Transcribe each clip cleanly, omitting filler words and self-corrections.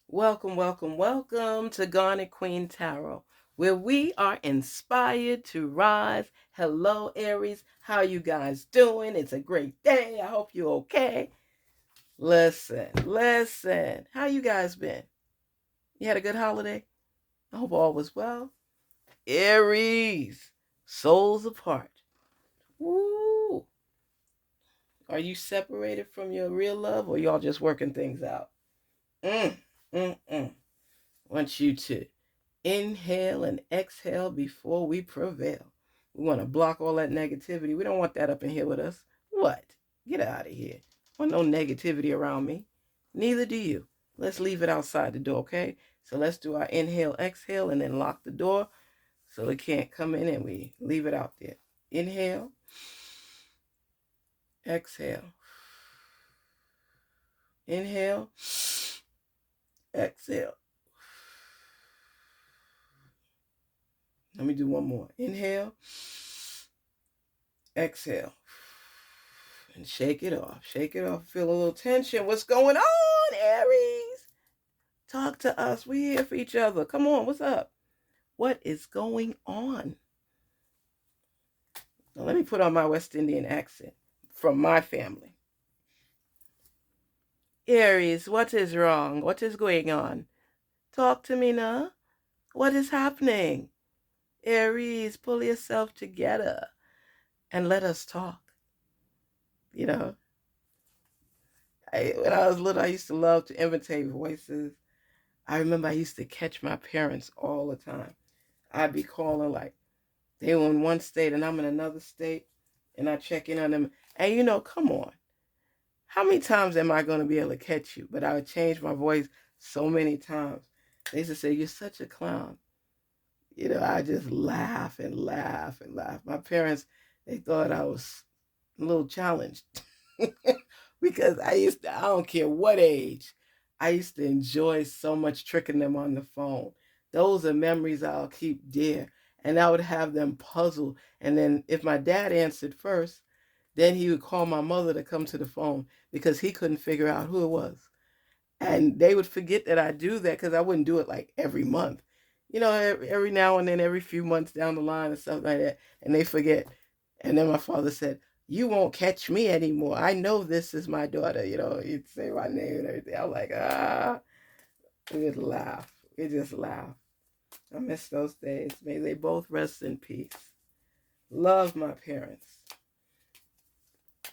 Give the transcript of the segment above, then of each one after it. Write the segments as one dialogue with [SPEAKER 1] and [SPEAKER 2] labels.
[SPEAKER 1] Welcome, welcome, welcome to Garnetqueentarot, where we are inspired to rise. Hello, Aries. How you guys doing? It's a great day. I hope you're okay. Listen. How you guys been? You had a good holiday? I hope all was well. Aries, souls apart. Woo! Are you separated from your real love, or y'all just working things out? Mm, mm. Want you to inhale and exhale before we prevail. We want to block all that negativity. We don't want that up in here with us. What? Get out of here. I want no negativity around me. Neither do you. Let's leave it outside the door, okay? So let's do our inhale, exhale, and then lock the door so it can't come in, and we leave it out there. Inhale, exhale. Inhale, exhale. Let me do one more. Inhale, exhale. And shake it off. Shake it off. Feel a little tension. What's going on, Aries? Talk to us. We're here for each other. Come on. What's up? What is going on? Now, let me put on my West Indian accent from my family. Aries, what is wrong? What is going on? Talk to me now. What is happening? Aries, pull yourself together and let us talk. You know, when I was little, I used to love to imitate voices. I remember I used to catch my parents all the time. I'd be calling like they were in one state and I'm in another state, and I check in on them. And come on. How many times am I going to be able to catch you? But I would change my voice so many times. They used to say, "You're such a clown." I just laugh and laugh and laugh. My parents, they thought I was a little challenged because I don't care what age, I used to enjoy so much tricking them on the phone. Those are memories I'll keep dear. And I would have them puzzled. And then if my dad answered first, then he would call my mother to come to the phone because he couldn't figure out who it was. And they would forget that I do that because I wouldn't do it like every month. Every now and then, every few months down the line and stuff like that. And they forget. And then my father said, "You won't catch me anymore. I know this is my daughter." He'd say my name and everything. I'm like, we just laugh. We just laugh. I miss those days. May they both rest in peace. Love my parents.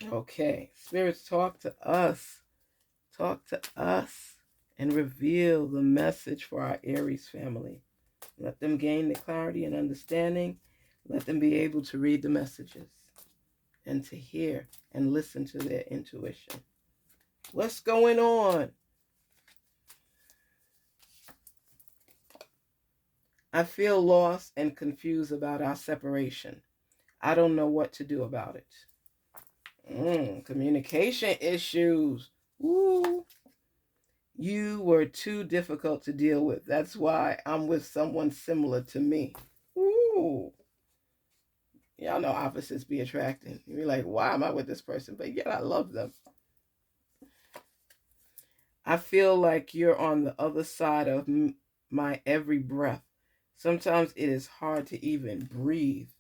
[SPEAKER 1] Okay. Spirits, talk to us. Talk to us and reveal the message for our Aries family. Let them gain the clarity and understanding. Let them be able to read the messages and to hear and listen to their intuition. What's going on? I feel lost and confused about our separation. I don't know what to do about it. Communication issues. Ooh. You were too difficult to deal with. That's why I'm with someone similar to me. Ooh. Y'all know opposites be attracting. You're like, why am I with this person? But yet I love them. I feel like you're on the other side of my every breath. Sometimes it is hard to even breathe.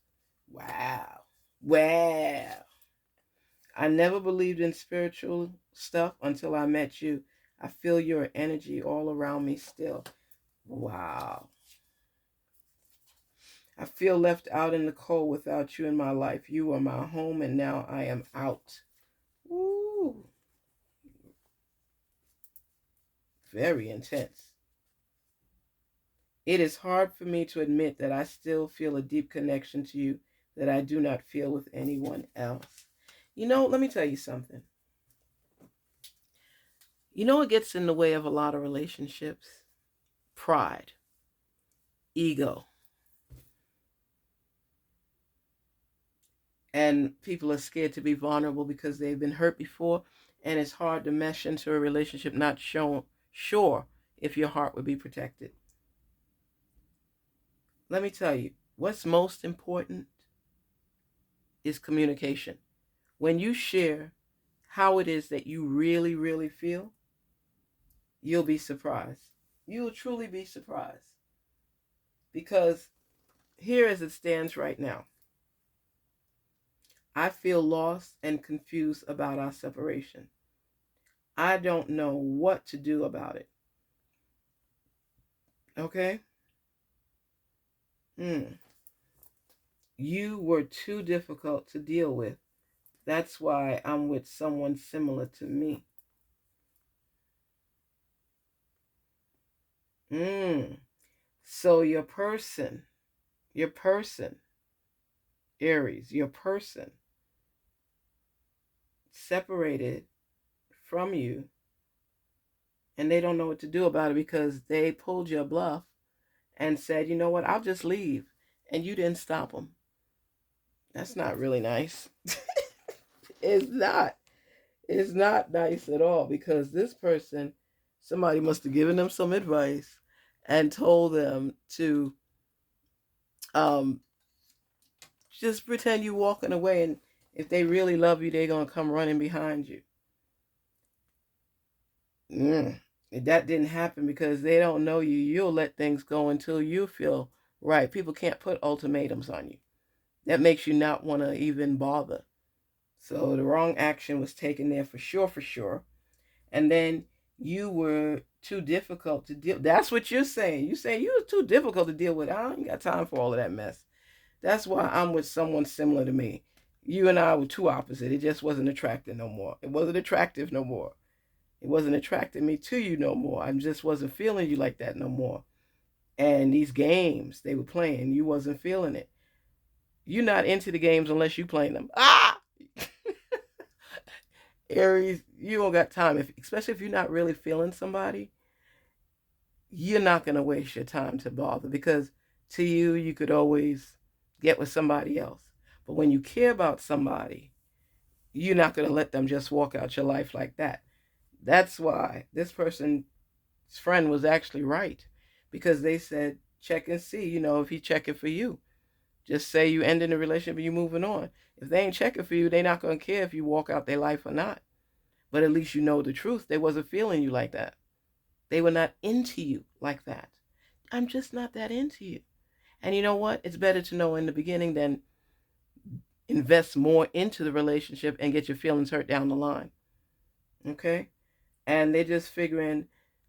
[SPEAKER 1] Wow. Wow. I never believed in spiritual stuff until I met you. I feel your energy all around me still. Wow. I feel left out in the cold without you in my life. You are my home, and now I am out. Woo. Very intense. It is hard for me to admit that I still feel a deep connection to you that I do not feel with anyone else. Let me tell you something. What gets in the way of a lot of relationships? Pride, ego. And people are scared to be vulnerable because they've been hurt before, and it's hard to mesh into a relationship not sure if your heart would be protected. Let me tell you, what's most important is communication. When you share how it is that you really, really feel, you'll be surprised. You will truly be surprised. Because here as it stands right now, I feel lost and confused about our separation. I don't know what to do about it. Okay? You were too difficult to deal with. That's why I'm with someone similar to me. So your person, Aries, your person separated from you, and they don't know what to do about it because they pulled your bluff and said, you know what, I'll just leave. And you didn't stop them. That's not really nice. It's not. It's not nice at all because this person, somebody must have given them some advice and told them to um, just pretend you walking away, and if they really love you, they're going to come running behind you. That didn't happen because they don't know you. You'll let things go until you feel right. People can't put ultimatums on you. That makes you not want to even bother. So the wrong action was taken there for sure, for sure. And then you were too difficult to deal. That's what you're saying. You say you were too difficult to deal with. I ain't got time for all of that mess. That's why I'm with someone similar to me. You and I were too opposite. It just wasn't attractive no more. It wasn't attractive no more. It wasn't attracting me to you no more. I just wasn't feeling you like that no more. And these games they were playing, you wasn't feeling it. You're not into the games unless you playing them. Aries, you don't got time. Especially if you're not really feeling somebody, you're not going to waste your time to bother because to you, you could always get with somebody else. But when you care about somebody, you're not going to let them just walk out your life like that. That's why this person's friend was actually right because they said, check and see, if he's checking for you. Just say you ending the relationship and you moving on. If they ain't checking for you, they're not going to care if you walk out their life or not. But at least you know the truth. They wasn't feeling you like that. They were not into you like that. I'm just not that into you. And you know what? It's better to know in the beginning than invest more into the relationship and get your feelings hurt down the line. Okay? And they're just figuring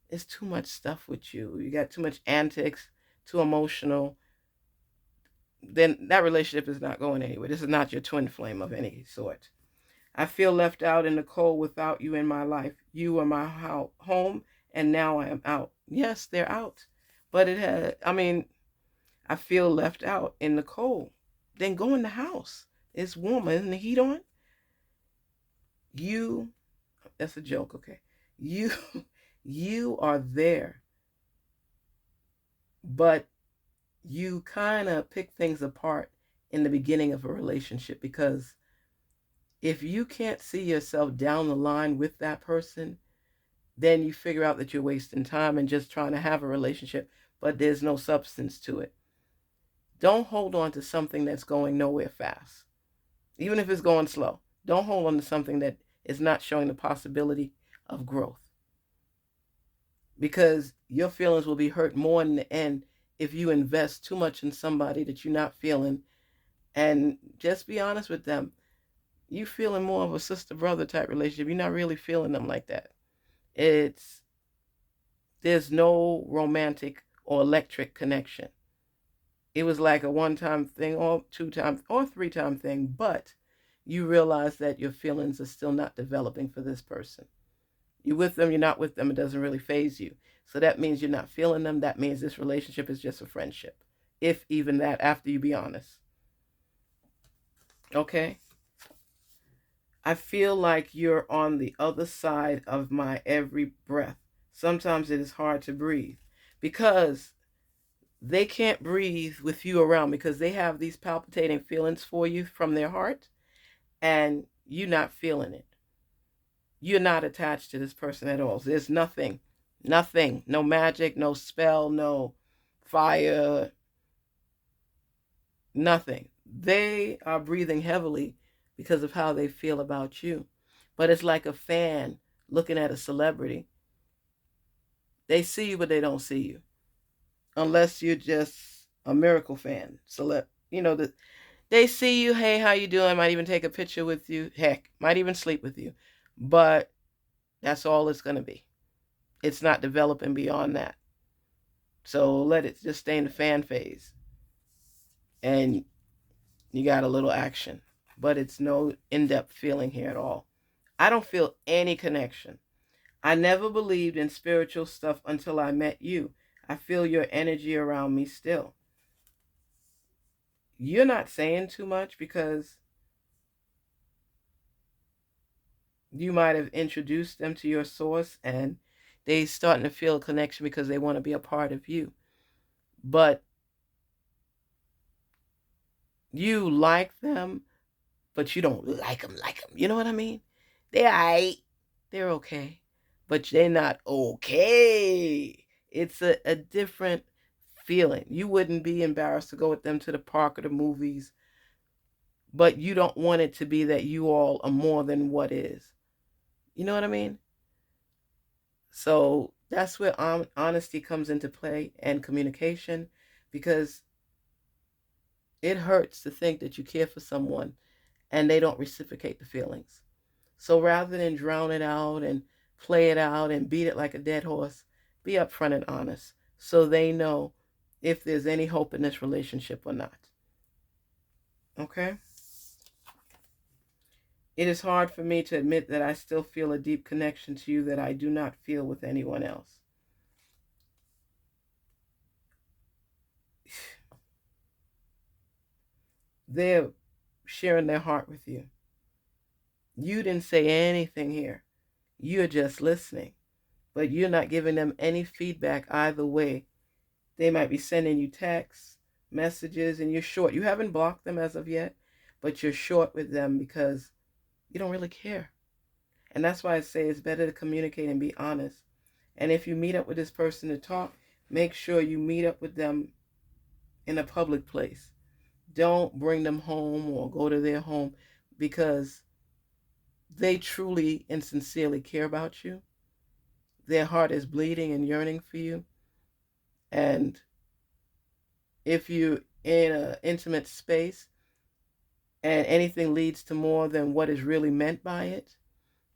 [SPEAKER 1] it's too much stuff with you. You got too much antics, too emotional. Then that relationship is not going anywhere. This is not your twin flame of any sort. I feel left out in the cold without you in my life. You were my home, and now I am out. Yes, they're out. But I feel left out in the cold. Then go in the house. It's warm. Isn't the heat on? That's a joke, okay? You are there. But you kind of pick things apart in the beginning of a relationship because if you can't see yourself down the line with that person, then you figure out that you're wasting time and just trying to have a relationship, but there's no substance to it. Don't hold on to something that's going nowhere fast. Even if it's going slow, don't hold on to something that is not showing the possibility of growth. Because your feelings will be hurt more in the end if you invest too much in somebody that you're not feeling. And just be honest with them. You feeling more of a sister-brother type relationship. You're not really feeling them like that. There's no romantic or electric connection. It was like a one-time thing or two-time or three-time thing, but you realize that your feelings are still not developing for this person. You're with them, you're not with them, it doesn't really faze you. So that means you're not feeling them. That means this relationship is just a friendship. If even that, after you be honest. Okay? I feel like you're on the other side of my every breath. Sometimes it is hard to breathe because they can't breathe with you around because they have these palpitating feelings for you from their heart and you're not feeling it. You're not attached to this person at all. There's nothing, no magic, no spell, no fire, nothing. They are breathing heavily because of how they feel about you. But it's like a fan looking at a celebrity. They see you, but they don't see you. Unless you're just a miracle fan. They see you, hey, how you doing? Might even take a picture with you. Heck, might even sleep with you. But that's all it's going to be. It's not developing beyond that. So let it just stay in the fan phase. And you got a little action. But it's no in-depth feeling here at all. I don't feel any connection. I never believed in spiritual stuff until I met you. I feel your energy around me still. You're not saying too much because you might have introduced them to your source and they starting to feel a connection because they want to be a part of you. But you like them, but you don't like them. You know what I mean? They're aight. They're okay. But they're not okay. It's a different feeling. You wouldn't be embarrassed to go with them to the park or the movies, but you don't want it to be that you all are more than what is. You know what I mean? So that's where honesty comes into play and communication, because it hurts to think that you care for someone and they don't reciprocate the feelings. So rather than drown it out and play it out and beat it like a dead horse, be upfront and honest so they know if there's any hope in this relationship or not. Okay? It is hard for me to admit that I still feel a deep connection to you that I do not feel with anyone else. They're sharing their heart with you. You didn't say anything here. You're just listening, but you're not giving them any feedback either way. They might be sending you texts, messages, and you're short. You haven't blocked them as of yet, but you're short with them because you don't really care. And that's why I say it's better to communicate and be honest. And if you meet up with this person to talk, make sure you meet up with them in a public place. Don't bring them home or go to their home, because they truly and sincerely care about you. Their heart is bleeding and yearning for you. And if you're in an intimate space and anything leads to more than what is really meant by it,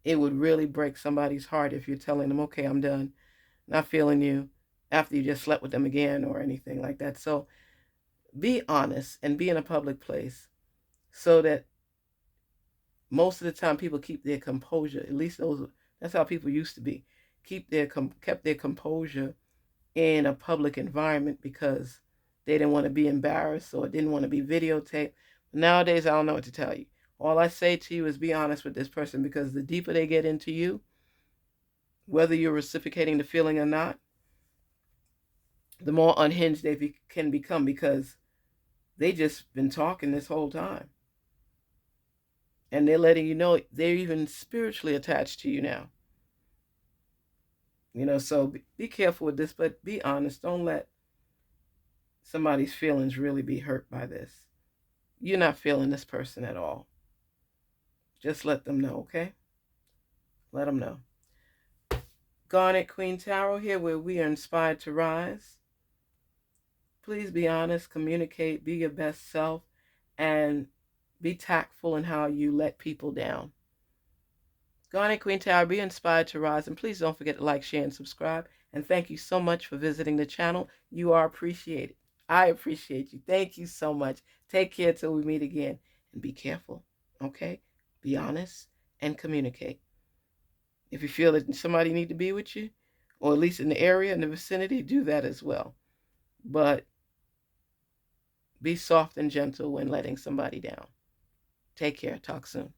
[SPEAKER 1] it would really break somebody's heart if you're telling them, okay, I'm done, not feeling you, after you just slept with them again or anything like that. So be honest and be in a public place so that most of the time people keep their composure. At least that's how people used to be. Kept their composure in a public environment because they didn't want to be embarrassed or didn't want to be videotaped. Nowadays, I don't know what to tell you. All I say to you is be honest with this person, because the deeper they get into you, whether you're reciprocating the feeling or not, the more unhinged they can become, because they just been talking this whole time. And they're letting you know they're even spiritually attached to you now. So be careful with this, but be honest. Don't let somebody's feelings really be hurt by this. You're not feeling this person at all. Just let them know, okay? Let them know. Garnetqueentarot here, where we are inspired to rise. Please be honest, communicate, be your best self, and be tactful in how you let people down. Garnetqueentarot, be inspired to rise, and please don't forget to like, share, and subscribe. And thank you so much for visiting the channel. You are appreciated. I appreciate you. Thank you so much. Take care till we meet again. And be careful, okay? Be honest and communicate. If you feel that somebody need to be with you, or at least in the area, in the vicinity, do that as well. But be soft and gentle when letting somebody down. Take care. Talk soon.